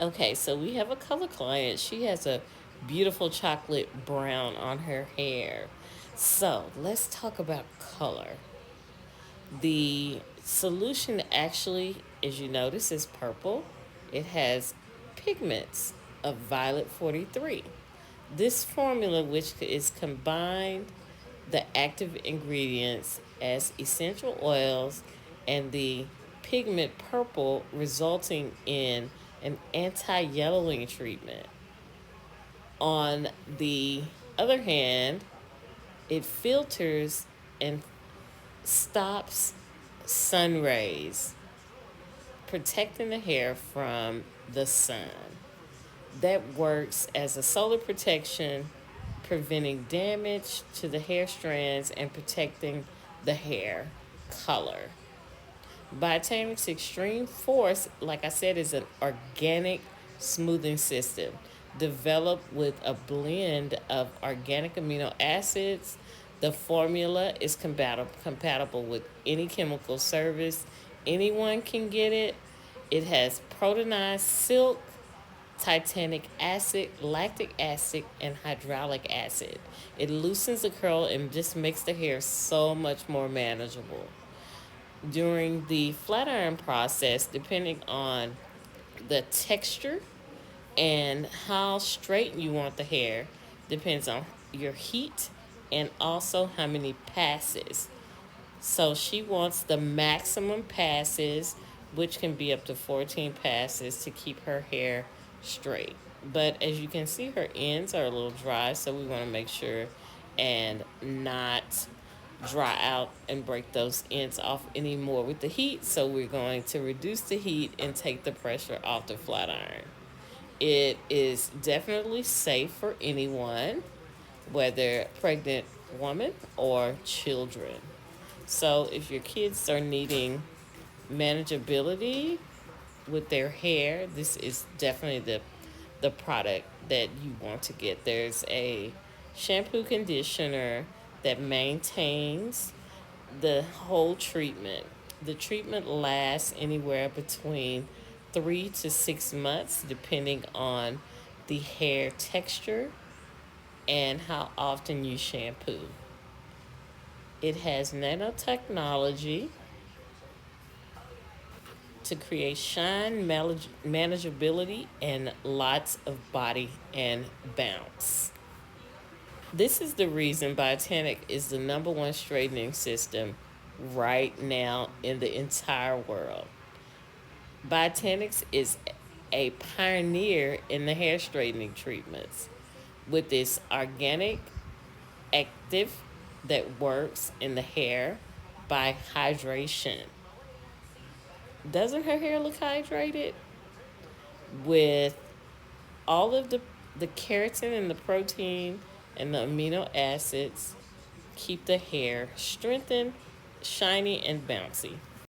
Okay, so we have a color client. She has a beautiful chocolate brown on her hair. So let's talk about color. The solution actually, as you notice, is purple. It has pigments of violet 43. This formula, which is combined the active ingredients as essential oils and the pigment purple, resulting in an anti-yellowing treatment. On the other hand, it filters and stops sun rays, protecting the hair from the sun. That works as a solar protection, preventing damage to the hair strands and protecting the hair color. BioTanix Extreme Force, like I said, is an organic smoothing system developed with a blend of organic amino acids. The formula is compatible with any chemical service. Anyone can get it. It has proteinized silk, titanic acid, lactic acid, and hydraulic acid. It loosens the curl and just makes the hair so much more manageable. During the flat iron process, depending on the texture and how straight you want the hair, depends on your heat and also how many passes. So she wants the maximum passes, which can be up to 14 passes to keep her hair straight. But as you can see, her ends are a little dry, so we want to make sure and not dry out and break those ends off anymore with the heat. So we're going to reduce the heat and take the pressure off the flat iron. It is definitely safe for anyone, whether pregnant woman or children. So if your kids are needing manageability with their hair, this is definitely the product that you want to get. There's a shampoo conditioner that maintains the whole treatment. The treatment lasts anywhere between 3 to 6 months, depending on the hair texture and how often you shampoo. It has nanotechnology to create shine, manageability, and lots of body and bounce. This is the reason BioTanic is the number one straightening system right now in the entire world. BioTanix is a pioneer in the hair straightening treatments with this organic active that works in the hair by hydration. Doesn't her hair look hydrated? With all of the keratin and the protein and the amino acids keep the hair strengthened, shiny, and bouncy.